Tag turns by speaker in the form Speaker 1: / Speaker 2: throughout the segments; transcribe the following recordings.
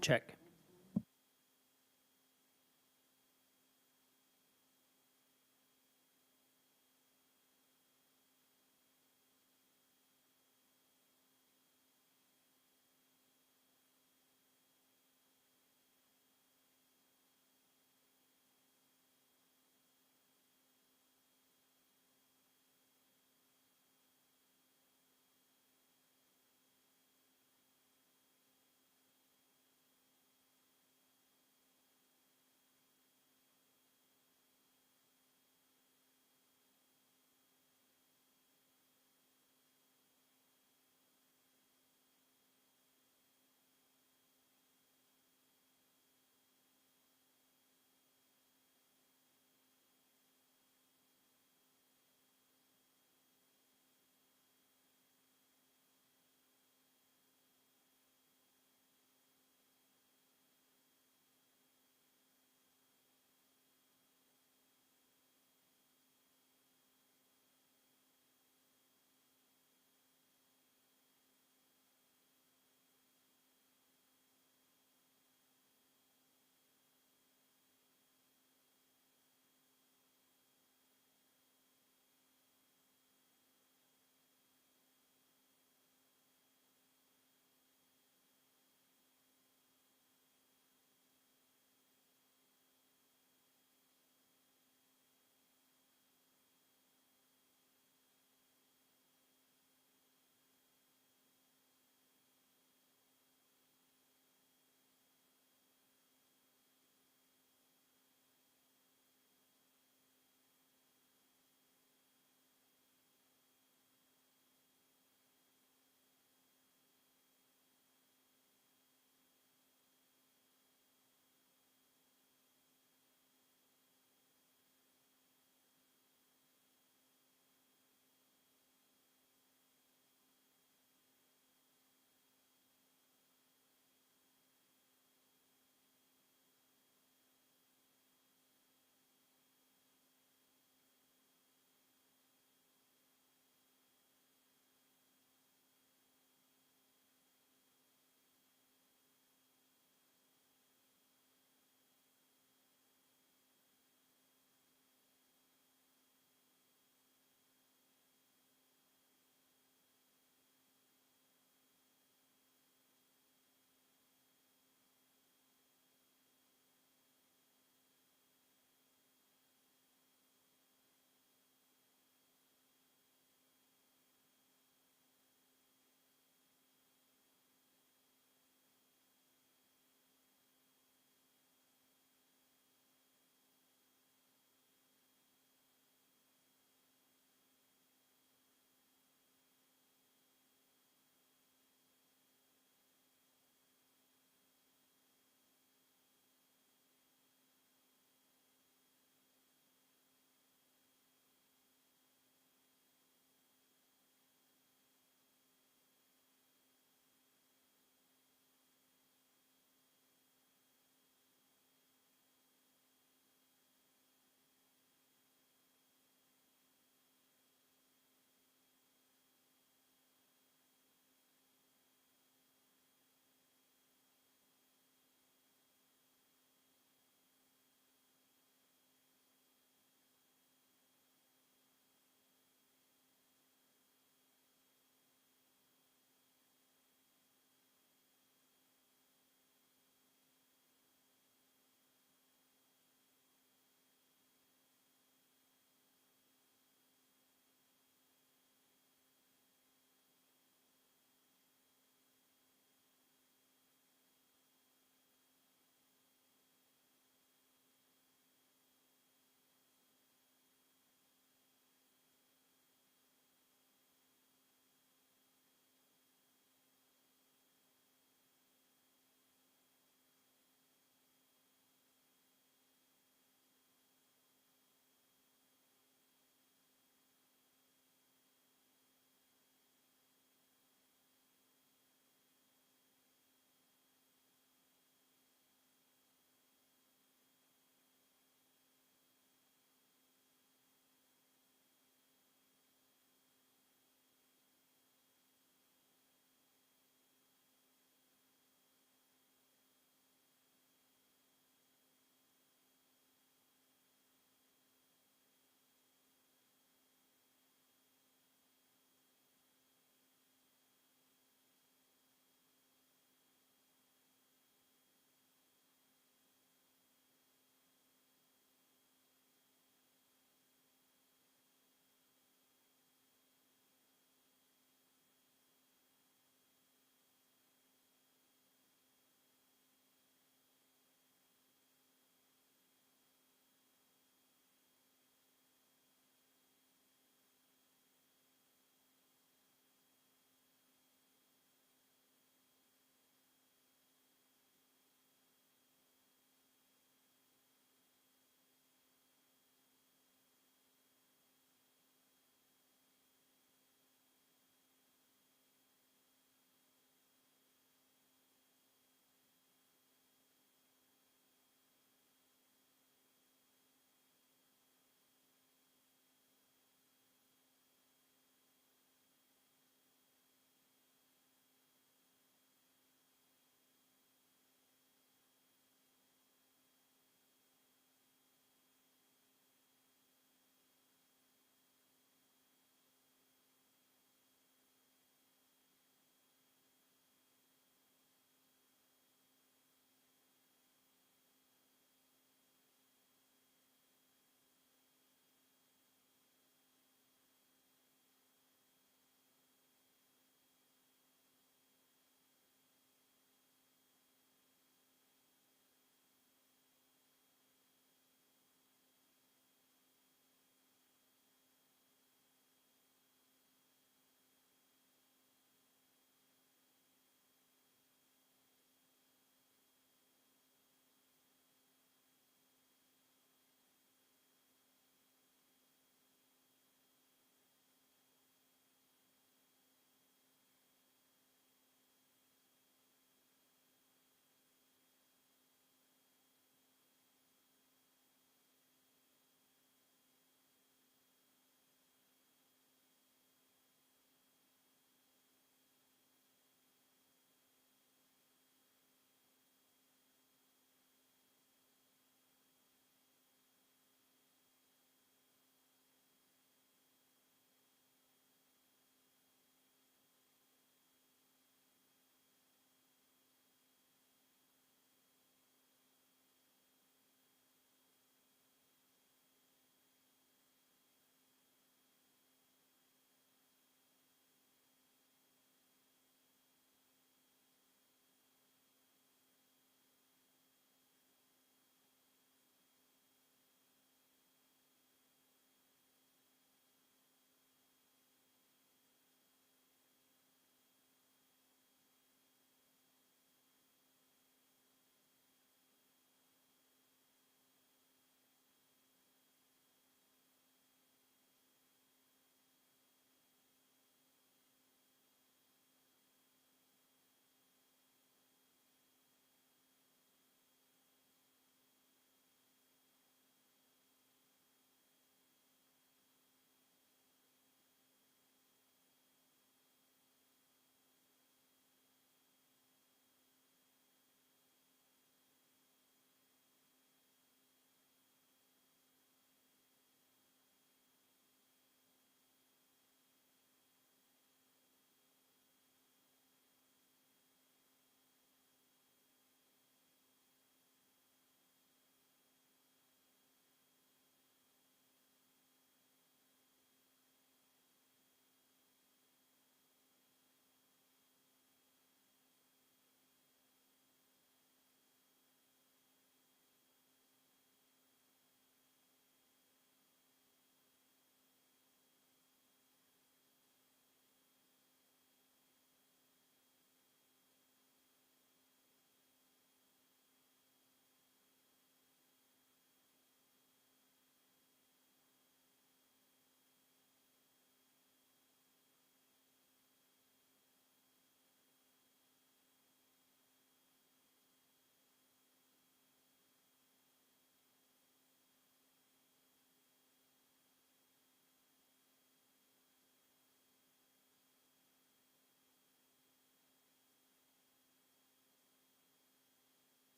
Speaker 1: Check.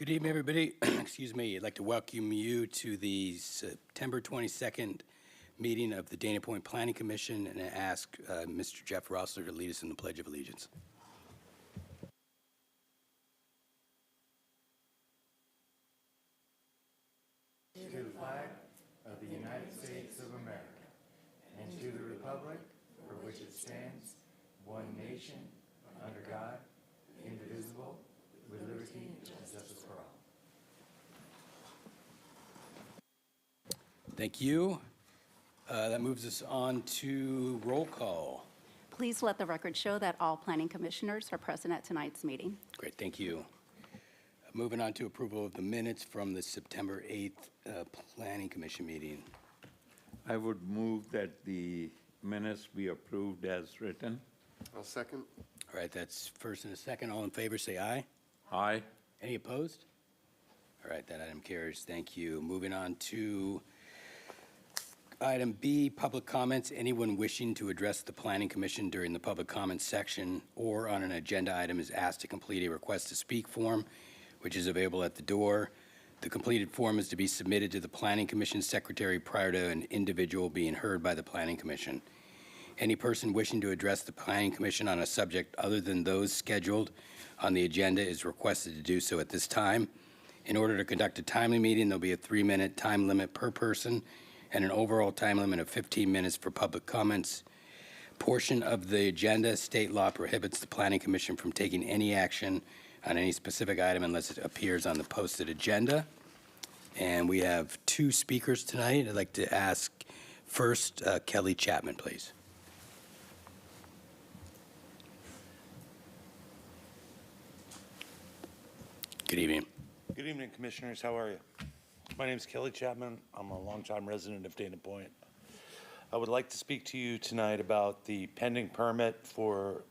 Speaker 1: Good evening, everybody. Excuse me. I'd like to welcome you to the September 22nd meeting of the Dana Point Planning Commission and ask Mr. Jeff Rossler to lead us in the Pledge of Allegiance.
Speaker 2: To the flag of the United States of America and to the republic for which it stands, one nation, under God, indivisible, with liberty and justice for all.
Speaker 1: Thank you. That moves us on to roll call.
Speaker 3: Please let the record show that all planning commissioners are present at tonight's meeting.
Speaker 1: Great, thank you. Moving on to approval of the minutes from the September 8th Planning Commission meeting.
Speaker 4: I would move that the minutes be approved as written.
Speaker 5: I'll second.
Speaker 1: All right, that's first and a second. All in favor, say aye.
Speaker 4: Aye.
Speaker 1: Any opposed? All right, that item carries. Thank you. Moving on to item B, public comments. Anyone wishing to address the Planning Commission during the public comments section or on an agenda item is asked to complete a request to speak form, which is available at the door. The completed form is to be submitted to the Planning Commission Secretary prior to an individual being heard by the Planning Commission. Any person wishing to address the Planning Commission on a subject other than those scheduled on the agenda is requested to do so at this time. In order to conduct a timely meeting, there'll be a 3-minute time limit per person and an overall time limit of 15 minutes for public comments. Portion of the agenda, state law prohibits the Planning Commission from taking any action on any specific item unless it appears on the posted agenda. And we have 2 speakers tonight. I'd like to ask first Kelly Chapman, please. Good evening.
Speaker 6: Good evening, Commissioners. How are you? My name is Kelly Chapman. I'm a longtime resident of Dana Point. I would like to speak to you tonight about the pending permit for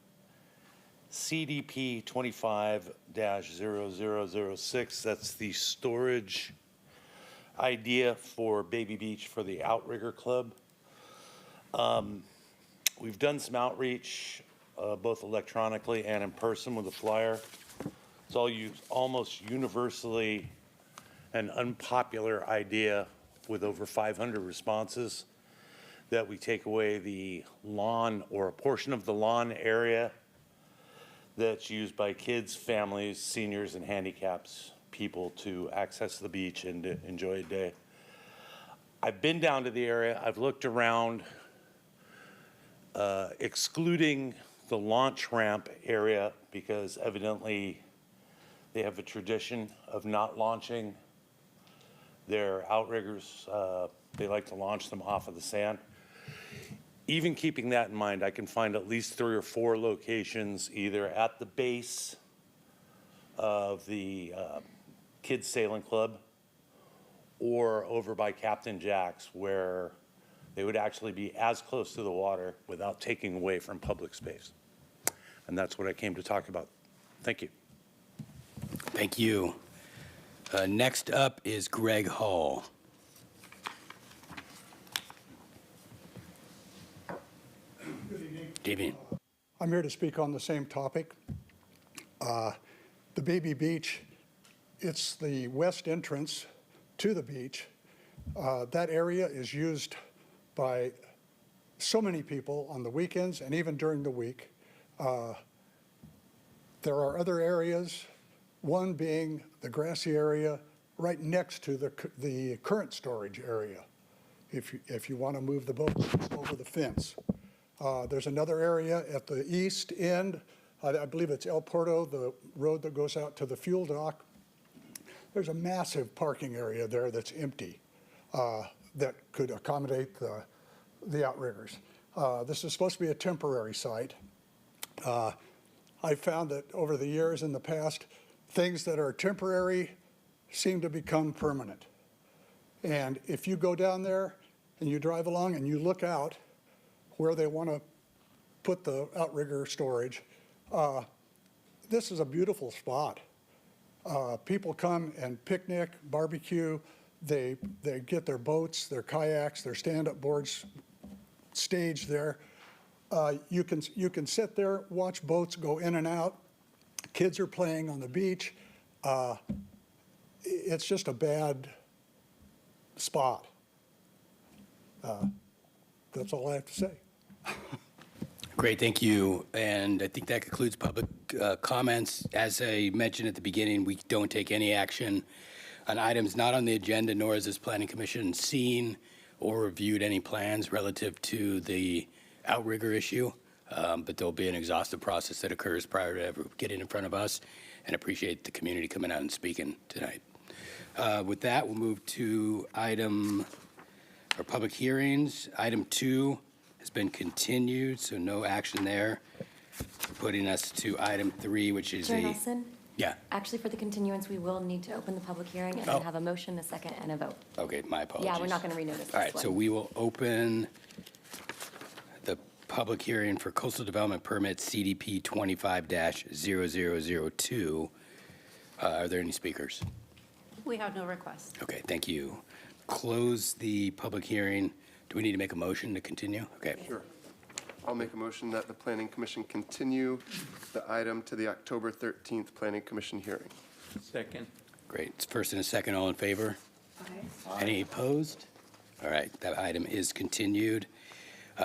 Speaker 6: CDP 25-0006. That's the storage idea for Baby Beach for the Outrigger Club. We've done some outreach, both electronically and in person with a flyer. It's almost universally an unpopular idea with over 500 responses that we take away the lawn or a portion of the lawn area that's used by kids, families, seniors, and handicaps people to access the beach and to enjoy a day. I've been down to the area. I've looked around, excluding the launch ramp area because evidently they have a tradition of not launching their outriggers. They like to launch them off of the sand. Even keeping that in mind, I can find at least 3 or 4 locations either at the base of the Kids Sailing Club or over by Captain Jack's where they would actually be as close to the water without taking away from public space. And that's what I came to talk about. Thank you.
Speaker 1: Thank you. Next up is Greg Hall. Good evening.
Speaker 7: I'm here to speak on the same topic. The Baby Beach, it's the west entrance to the beach. That area is used by so many people on the weekends and even during the week. There are other areas, one being the grassy area right next to the current storage area, if you want to move the boat over the fence. There's another area at the east end. I believe it's El Porto, the road that goes out to the fuel dock. There's a massive parking area there that's empty that could accommodate the outriggers. This is supposed to be a temporary site. I found that over the years in the past, things that are temporary seem to become permanent. And if you go down there and you drive along and you look out where they want to put the outrigger storage, this is a beautiful spot. People come and picnic, barbecue, they get their boats, their kayaks, their stand-up boards staged there. You can sit there, watch boats go in and out. Kids are playing on the beach. it's just a bad spot. That's all I have to say.
Speaker 1: Great, thank you. And I think that concludes public comments. As I mentioned at the beginning, we don't take any action on items not on the agenda, nor has this planning commission seen or reviewed any plans relative to the outrigger issue. But there'll be an exhaustive process that occurs prior to ever getting in front of us, and appreciate the community coming out and speaking tonight. With that, we'll move to public hearings. Item 2 has been continued, so no action there. Putting us to item 3, which is
Speaker 5: Chair Nelson,
Speaker 1: Yeah,
Speaker 5: actually, for the continuance, we will need to open the public hearing and
Speaker 1: Oh.
Speaker 5: then have a motion, a second, and a vote.
Speaker 1: okay, my apologies.
Speaker 5: Yeah, we're not going to renotice this
Speaker 1: All right, so
Speaker 5: one.
Speaker 1: we will open the public hearing for coastal development permit CDP 25-0002. Are there any speakers?
Speaker 3: We have no requests.
Speaker 1: Okay, thank you. Close the public hearing. Do we need to make a motion to continue? Okay.
Speaker 8: Sure. I'll make a motion that the Planning Commission continue the item to the October 13th Planning Commission hearing.
Speaker 4: Second.
Speaker 1: Great. It's first and a second. All in favor? Any opposed? All right, that item is continued.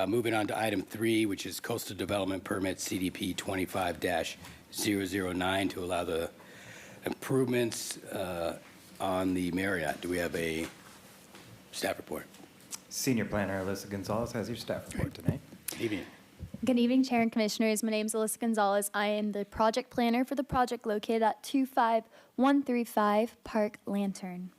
Speaker 1: Moving on to item 3, which is coastal development permit CDP 25-009 to allow the improvements on the Marriott. Do we have a staff report?
Speaker 2: Senior Planner Alyssa Gonzalez has your staff report tonight.
Speaker 1: Good evening.
Speaker 9: Good evening, Chair and Commissioners. My name is Alyssa Gonzalez. I am the project planner for the project located at 25135 Park Lantern.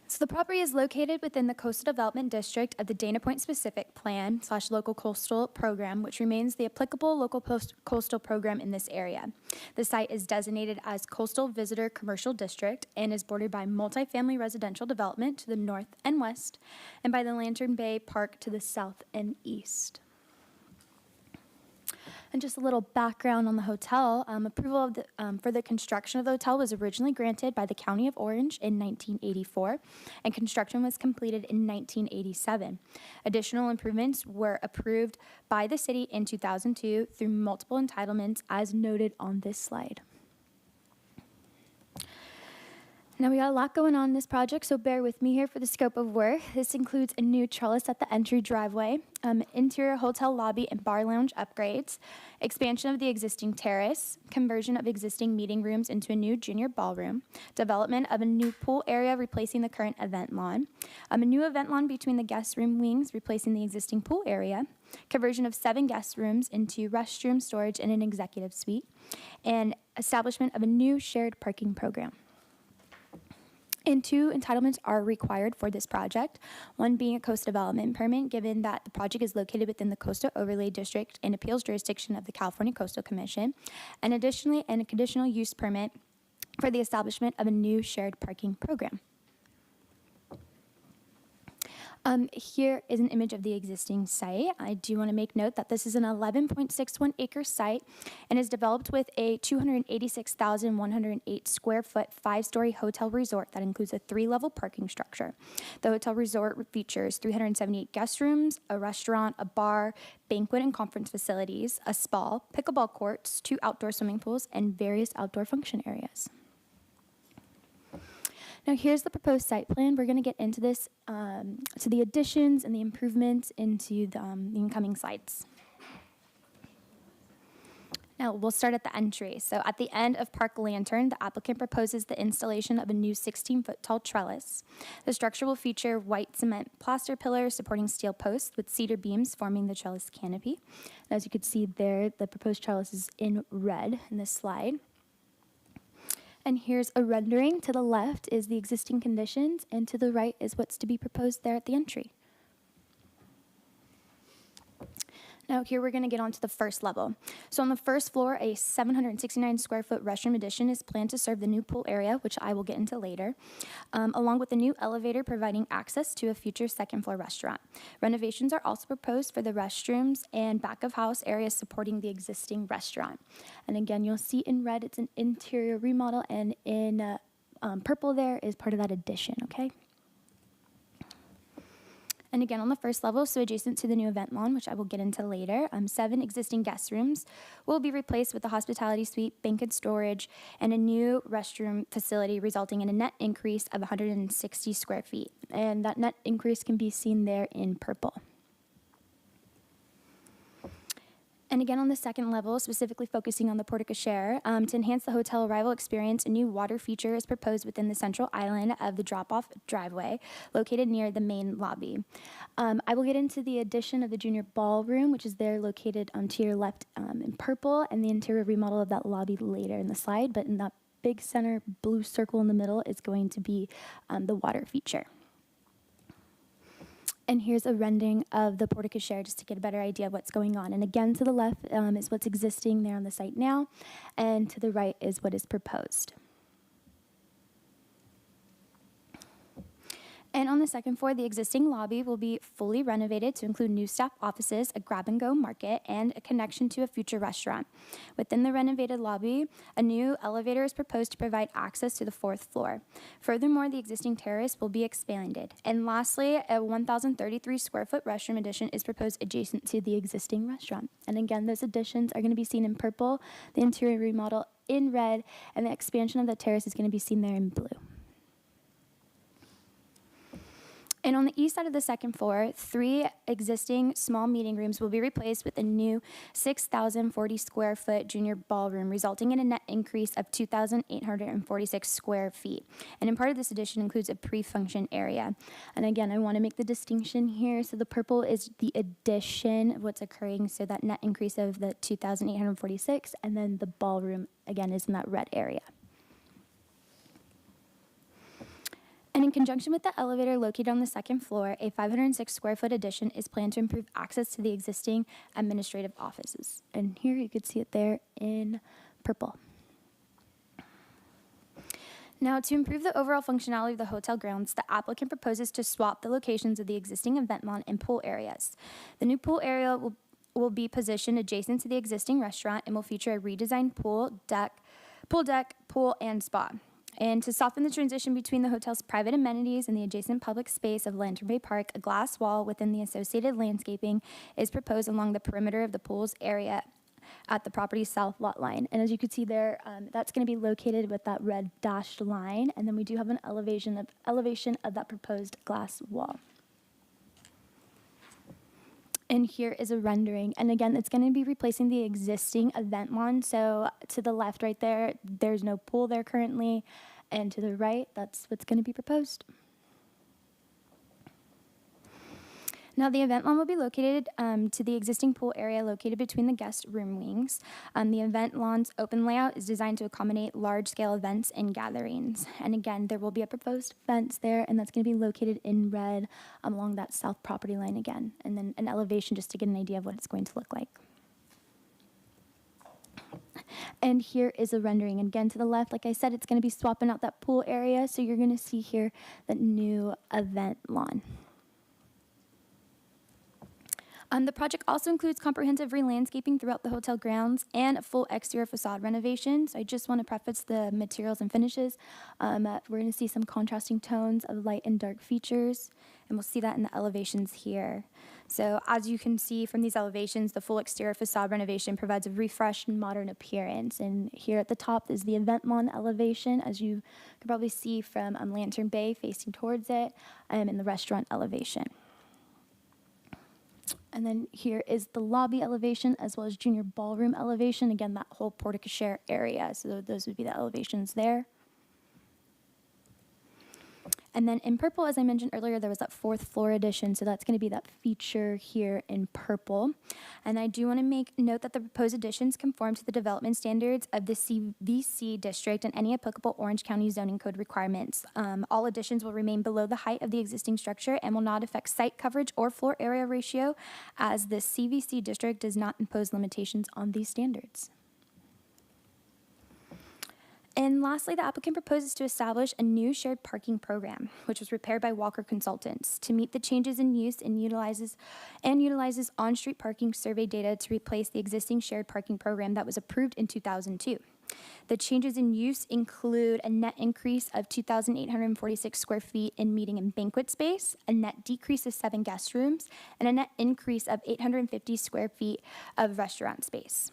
Speaker 9: So the property is located within the Coastal Development District of the Dana Point Specific Plan / Local Coastal Program, which remains the applicable local coastal program in this area. The site is designated as Coastal Visitor Commercial District and is bordered by multifamily residential development to the north and west, and by the Lantern Bay Park to the south and east. And just a little background on the hotel. Approval of for the construction of the hotel was originally granted by the County of Orange in 1984, and construction was completed in 1987. Additional improvements were approved by the city in 2002 through multiple entitlements, as noted on this slide. Now, we got a lot going on in this project, so bear with me here for the scope of work. This includes a new trellis at the entry driveway, interior hotel lobby and bar lounge upgrades, expansion of the existing terrace, conversion of existing meeting rooms into a new junior ballroom, development of a new pool area replacing the current event lawn, a new event lawn between the guest room wings replacing the existing pool area, conversion of 7 guest rooms into restroom storage and an executive suite, and establishment of a new shared parking program. And 2 entitlements are required for this project, one being a coast development permit, given that the project is located within the Coastal Overlay District and appeals jurisdiction of the California Coastal Commission, and additionally, a conditional use permit for the establishment of a new shared parking program. Here is an image of the existing site. I do want to make note that this is an 11.61 acre site and is developed with a 286,108 square foot 5-story hotel resort that includes a 3-level parking structure. The hotel resort features 378 guest rooms, a restaurant, a bar, banquet and conference facilities, a spa, pickleball courts, 2 outdoor swimming pools, and various outdoor function areas. Now, here's the proposed site plan. We're going to get into this, to the additions and the improvements into the incoming sites. Now, we'll start at the entry. So at the end of Park Lantern, the applicant proposes the installation of a new 16-foot tall trellis. The structure will feature white cement plaster pillars supporting steel posts with cedar beams forming the trellis canopy. And as you can see there, the proposed trellis is in red in this slide. And here's a rendering. To the left is the existing conditions, and to the right is what's to be proposed there at the entry. Now, here we're going to get onto the first level. So on the first floor, a 769 square foot restroom addition is planned to serve the new pool area, which I will get into later, along with a new elevator providing access to a future second floor restaurant. Renovations are also proposed for the restrooms and back of house areas supporting the existing restaurant. And again, you'll see in red, it's an interior remodel, and in purple there is part of that addition, okay? And again, on the first level, so adjacent to the new event lawn, which I will get into later, 7 existing guest rooms will be replaced with a hospitality suite, banquet storage, and a new restroom facility, resulting in a net increase of 160 square feet. And that net increase can be seen there in purple. And again, on the second level, specifically focusing on the porte cochere, to enhance the hotel arrival experience, a new water feature is proposed within the central island of the drop-off driveway located near the main lobby. I will get into the addition of the junior ballroom, which is there located to your left in purple, and the interior remodel of that lobby later in the slide. But in that big center blue circle in the middle is going to be the water feature. And here's a rendering of the porte cochere just to get a better idea of what's going on. And again, to the left is what's existing there on the site now, and to the right is what is proposed. And on the second floor, the existing lobby will be fully renovated to include new staff offices, a grab-and-go market, and a connection to a future restaurant. Within the renovated lobby, a new elevator is proposed to provide access to the 4th floor. Furthermore, the existing terrace will be expanded. And lastly, a 1,033 square foot restroom addition is proposed adjacent to the existing restaurant. And again, those additions are going to be seen in purple, the interior remodel in red, and the expansion of the terrace is going to be seen there in blue. And on the east side of the second floor, 3 existing small meeting rooms will be replaced with a new 6,040 square foot junior ballroom, resulting in a net increase of 2,846 square feet. And in part of this addition includes a pre-function area. And again, I want to make the distinction here. So the purple is the addition of what's occurring, so that net increase of the 2,846, and then the ballroom, again, is in that red area. And in conjunction with the elevator located on the second floor, a 506 square foot addition is planned to improve access to the existing administrative offices. And here you could see it there in purple. Now, to improve the overall functionality of the hotel grounds, the applicant proposes to swap the locations of the existing event lawn and pool areas. The new pool area will be positioned adjacent to the existing restaurant and will feature a redesigned pool, and spa. And to soften the transition between the hotel's private amenities and the adjacent public space of Lantern Bay Park, a glass wall within the associated landscaping is proposed along the perimeter of the pool's area at the property's south lot line. And as you can see there, that's going to be located with that red dashed line. And then we do have an elevation of that proposed glass wall. And here is a rendering. And again, it's going to be replacing the existing event lawn. So to the left right there, there's no pool there currently. And to the right, that's what's going to be proposed. Now, the event lawn will be located to the existing pool area located between the guest room wings. The event lawn's open layout is designed to accommodate large-scale events and gatherings. And again, there will be a proposed fence there, and that's going to be located in red along that south property line again. And then an elevation just to get an idea of what it's going to look like. And here is a rendering. Again, to the left, like I said, it's going to be swapping out that pool area. So you're going to see here the new event lawn. The project also includes comprehensive re-landscaping throughout the hotel grounds and a full exterior facade renovation. So I just want to preface the materials and finishes. We're going to see some contrasting tones of light and dark features, and we'll see that in the elevations here. So as you can see from these elevations, the full exterior facade renovation provides a refreshed and modern appearance. And here at the top is the event lawn elevation, as you can probably see from Lantern Bay facing towards it, and the restaurant elevation. And then here is the lobby elevation as well as junior ballroom elevation. Again, that whole porte cochere area. So those would be the elevations there. And then in purple, as I mentioned earlier, there was that 4th floor addition. So that's going to be that feature here in purple. And I do want to make note that the proposed additions conform to the development standards of the CVC district and any applicable Orange County zoning code requirements. All additions will remain below the height of the existing structure and will not affect site coverage or floor area ratio, as the CVC district does not impose limitations on these standards. And lastly, the applicant proposes to establish a new shared parking program, which was prepared by Walker Consultants to meet the changes in use and utilizes on-street parking survey data to replace the existing shared parking program that was approved in 2002. The changes in use include a net increase of 2,846 square feet in meeting and banquet space, a net decrease of 7 guest rooms, and a net increase of 850 square feet of restaurant space.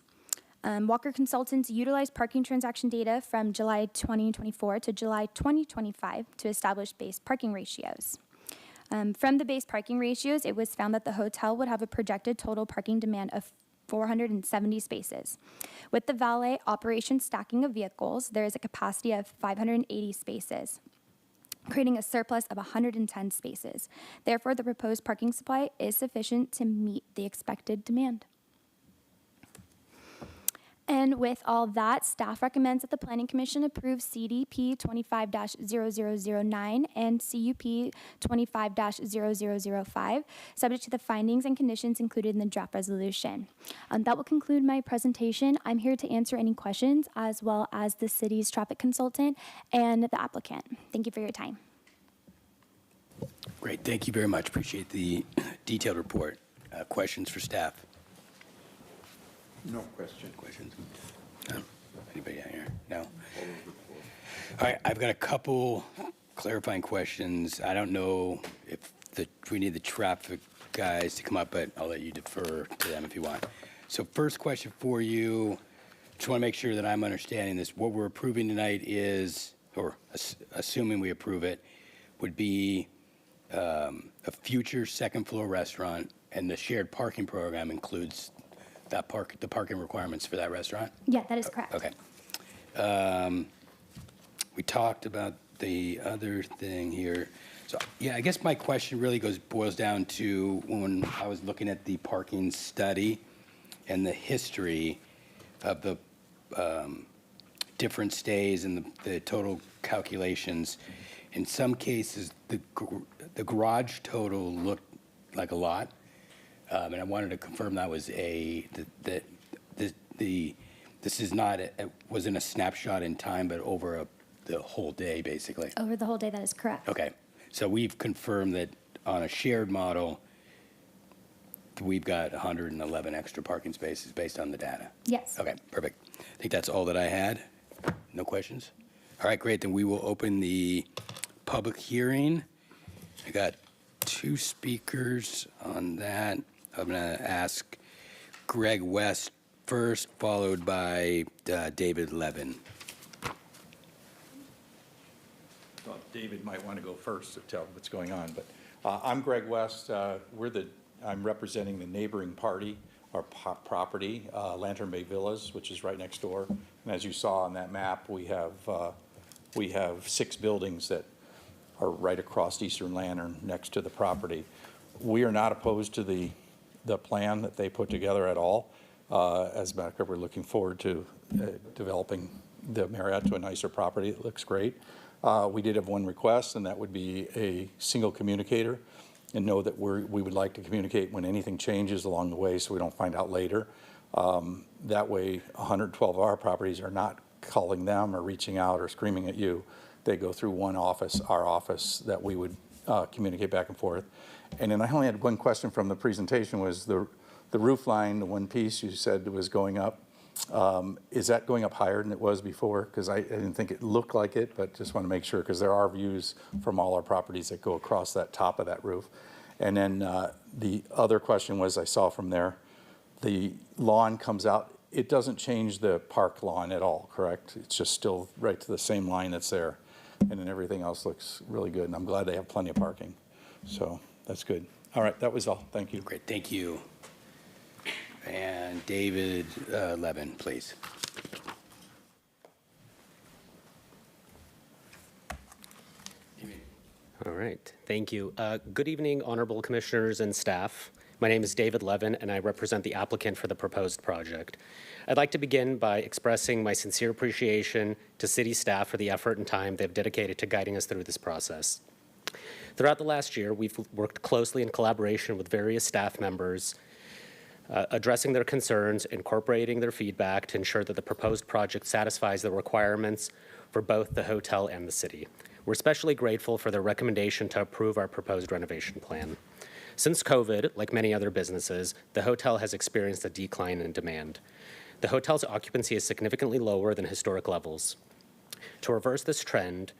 Speaker 9: Walker Consultants utilized parking transaction data from July 2024 to July 2025 to establish base parking ratios. From the base parking ratios, it was found that the hotel would have a projected total parking demand of 470 spaces. With the valet operation stacking of vehicles, there is a capacity of 580 spaces, creating a surplus of 110 spaces. Therefore, the proposed parking supply is sufficient to meet the expected demand. And with all that, staff recommends that the Planning Commission approve CDP 25-0009 and CUP 25-0005, subject to the findings and conditions included in the draft resolution. That will conclude my presentation. I'm here to answer any questions, as well as the city's traffic consultant and the applicant. Thank you for your time.
Speaker 1: Great, thank you very much. Appreciate the detailed report. Questions for staff?
Speaker 4: No question.
Speaker 1: Questions? No? Anybody out here? No? All right, I've got a couple clarifying questions. I don't know if we need the traffic guys to come up, but I'll let you defer to them if you want. So first question for you, just want to make sure that I'm understanding this. What we're approving tonight is, or assuming we approve it, would be a future second floor restaurant, and the shared parking program includes the parking requirements for that restaurant?
Speaker 9: Yeah, that is correct.
Speaker 1: Okay. We talked about the other thing here. So, yeah, I guess my question really boils down to when I was looking at the parking study and the history of the different stays and the total calculations. In some cases, the garage total looked like a lot. And I wanted to confirm that was this is not, it wasn't a snapshot in time, but over the whole day, basically.
Speaker 9: Over the whole day, that is correct.
Speaker 1: Okay, so we've confirmed that on a shared model, we've got 111 extra parking spaces based on the data.
Speaker 9: Yes.
Speaker 1: Okay, perfect. I think that's all that I had. No questions? All right, great, then we will open the public hearing. I got 2 speakers on that. I'm going to ask Greg West first, followed by David Levin.
Speaker 10: Well, David might want to go first to tell what's going on, but I'm Greg West. I'm representing the neighboring party, our property, Lantern Bay Villas, which is right next door. And as you saw on that map, we have 6 buildings that are right across Eastern Lantern next to the property. We are not opposed to the plan that they put together at all. As a matter of fact, we're looking forward to developing the Marriott to a nicer property. It looks great. We did have one request, and that would be a single communicator, and know that we would like to communicate when anything changes along the way so we don't find out later. That way, 112 of our properties are not calling them or reaching out or screaming at you. They go through one office, our office, that we would communicate back and forth. And then I only had one question from the presentation, was the roof line, the one piece you said was going up. Is that going up higher than it was before? Because I didn't think it looked like it, but just want to make sure, because there are views from all our properties that go across that top of that roof. And then the other question was, I saw from there, the lawn comes out. It doesn't change the park lawn at all, correct? It's just still right to the same line that's there. And then everything else looks really good. And I'm glad they have plenty of parking. So that's good. All right, that was all. Thank you.
Speaker 1: Great, thank you. And David Levin, please.
Speaker 11: All right, thank you. Good evening, honorable commissioners and staff. My name is David Levin, and I represent the applicant for the proposed project. I'd like to begin by expressing my sincere appreciation to city staff for the effort and time they've dedicated to guiding us through this process. Throughout the last year, we've worked closely in collaboration with various staff members, addressing their concerns, incorporating their feedback to ensure that the proposed project satisfies the requirements for both the hotel and the city. We're especially grateful for their recommendation to approve our proposed renovation plan. Since COVID, like many other businesses, the hotel has experienced a decline in demand. The hotel's occupancy is significantly lower than historic levels. To reverse this trend,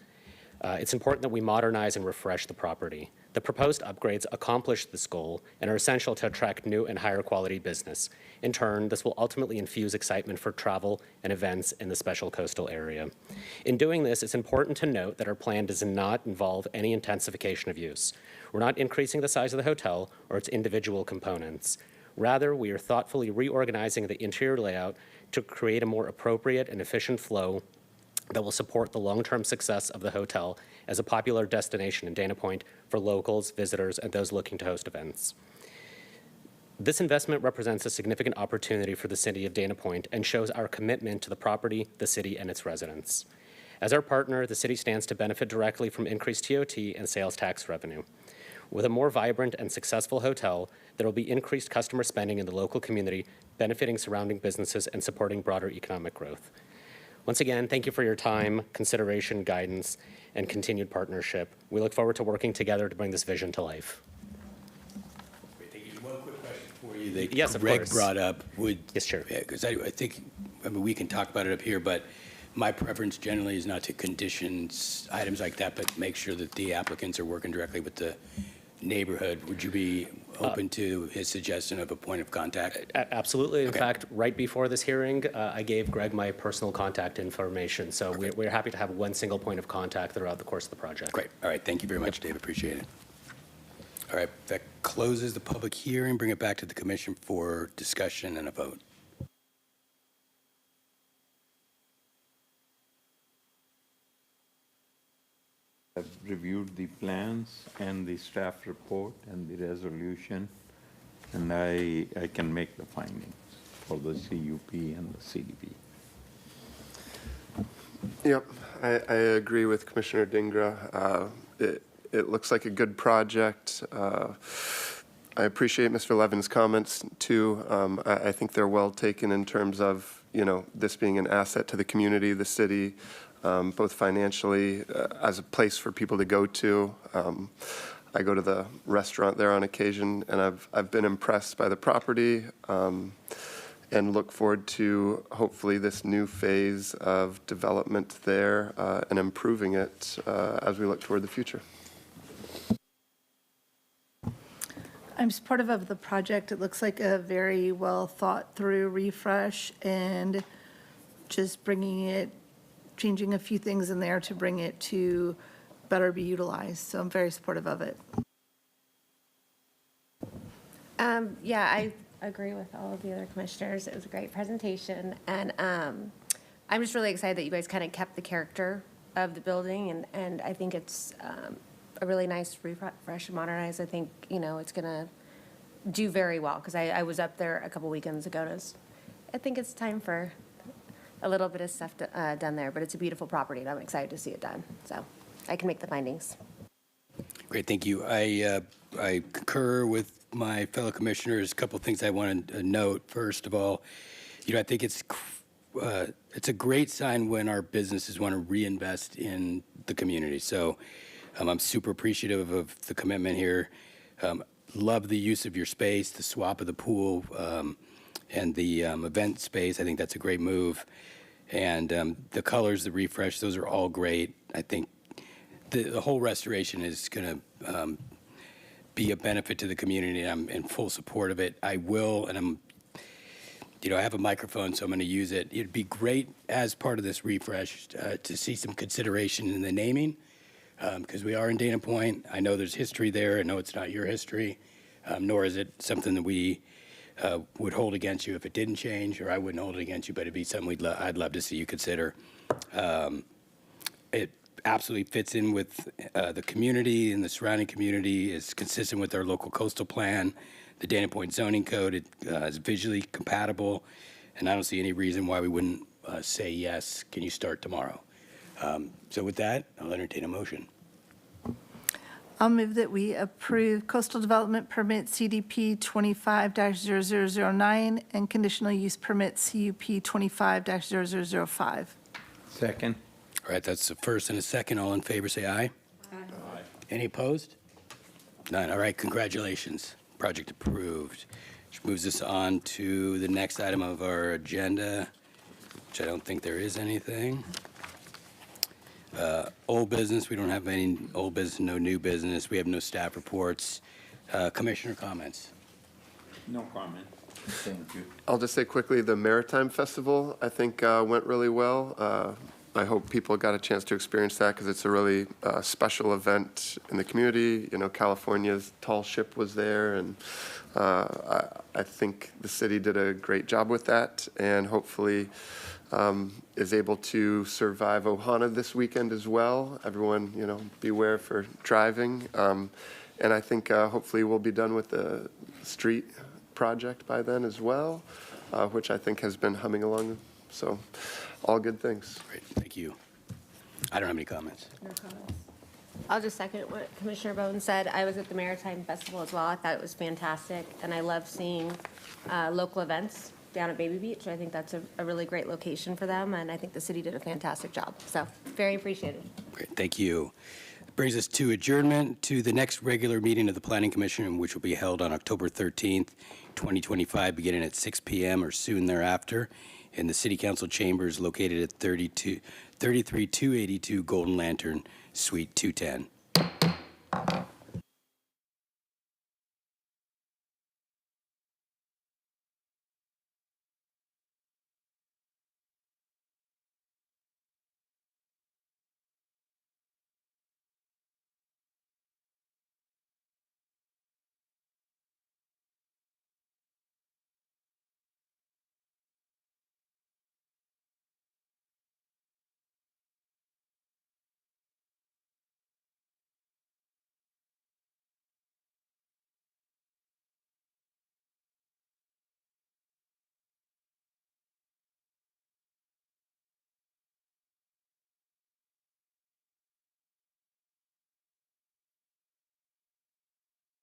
Speaker 11: it's important that we modernize and refresh the property. The proposed upgrades accomplish this goal and are essential to attract new and higher quality business. In turn, this will ultimately infuse excitement for travel and events in the special coastal area. In doing this, it's important to note that our plan does not involve any intensification of use. We're not increasing the size of the hotel or its individual components. Rather, we are thoughtfully reorganizing the interior layout to create a more appropriate and efficient flow that will support the long-term success of the hotel as a popular destination in Dana Point for locals, visitors, and those looking to host events. This investment represents a significant opportunity for the city of Dana Point and shows our commitment to the property, the city, and its residents. As our partner, the city stands to benefit directly from increased TOT and sales tax revenue. With a more vibrant and successful hotel, there will be increased customer spending in the local community, benefiting surrounding businesses and supporting broader economic growth. Once again, thank you for your time, consideration, guidance, and continued partnership. We look forward to working together to bring this vision to life.
Speaker 1: Thank you. One quick question for you that
Speaker 11: Yes, of
Speaker 1: Greg
Speaker 11: course.
Speaker 1: brought up.
Speaker 11: Yes, Chair.
Speaker 1: Because I think, I mean, we can talk about it up here, but my preference generally is not to condition items like that, but make sure that the applicants are working directly with the neighborhood. Would you be open to his suggestion of a point of contact?
Speaker 11: Absolutely. In
Speaker 1: Okay.
Speaker 11: fact, right before this hearing, I gave Greg my personal contact information. So we're happy to have one single point of contact throughout the course of the project.
Speaker 1: Great. All right. Thank you very much, Dave. Appreciate it. All right. That closes the public hearing. Bring it back to the commission for discussion and a vote.
Speaker 4: I've reviewed the plans and the staff report and the resolution, and I can make the findings for the CUP and the CDP.
Speaker 8: Yep, I agree with Commissioner Dingra. It looks like a good project. I appreciate Mr. Levin's comments too. I think they're well taken in terms of, you know, this being an asset to the community, the city, both financially, as a place for people to go to. I go to the restaurant there on occasion, and I've been impressed by the property, and look forward to hopefully this new phase of development there, and improving it as we look toward the future.
Speaker 12: I'm supportive of the project. It looks like a very well thought through refresh, and just bringing it, changing a few things in there to bring it to better be utilized. So I'm very supportive of it.
Speaker 13: Yeah, I agree with all of the other commissioners. It was a great presentation. And I'm just really excited that you guys kind of kept the character of the building. And I think it's a really nice refresh and modernize. I think, you know, it's going to do very well, because I was up there a couple weekends ago. And I think it's time for a little bit of stuff done there. But it's a beautiful property, and I'm excited to see it done. So I can make the findings.
Speaker 1: Great, thank you. I concur with my fellow commissioners. A couple of things I want to note. First of all, you know, I think it's a great sign when our businesses want to reinvest in the community. So I'm super appreciative of the commitment here. Love the use of your space, the swap of the pool, and the event space. I think that's a great move. And the colors, the refresh, those are all great. I think the whole restoration is going to be a benefit to the community, and I'm in full support of it. I will, and I have a microphone, so I'm going to use it. It'd be great as part of this refresh to see some consideration in the naming, because we are in Dana Point. I know there's history there. I know it's not your history, nor is it something that we would hold against you if it didn't change, or I wouldn't hold it against you, but it'd be something I'd love to see you consider. It absolutely fits in with the community and the surrounding community. Is consistent with our local coastal plan, the Dana Point zoning code. It is visually compatible, and I don't see any reason why we wouldn't say yes. Can you start tomorrow? So with that, I'll entertain a motion.
Speaker 12: I'll move that we approve Coastal Development Permit CDP 25-0009 and Conditional Use Permit CUP 25-0005.
Speaker 4: Second.
Speaker 1: All right, that's the first and a second. All in favor, say aye. Aye. Any opposed? None. All right, congratulations. Project approved. Which moves us on to the next item of our agenda, which I don't think there is anything. Old business, we don't have any old business, no new business. We have no staff reports. Commissioner comments.
Speaker 4: No comment. Thank you.
Speaker 8: I'll just say quickly, the Maritime Festival, I think, went really well. I hope people got a chance to experience that because it's a really special event in the community. You know, California's Tall Ship was there, and I think the city did a great job with that, and hopefully is able to survive Ohana this weekend as well. Everyone, you know, beware for driving. And I think hopefully we'll be done with the street project by then as well, which I think has been humming along. So all good things.
Speaker 1: Great, thank you. I don't have any comments.
Speaker 13: No comments. I'll just second what Commissioner Bone said. I was at the Maritime Festival as well. I thought it was fantastic, and I love seeing local events down at Baby Beach. I think that's a really great location for them, and I think the city did a fantastic job. So very appreciated.
Speaker 1: Great, thank you. Brings us to adjournment to the next regular meeting of the Planning Commission, which will be held on October 13th, 2025, beginning at 6 p.m. or soon thereafter in the City Council chambers located at 33282 Golden Lantern, Suite 210.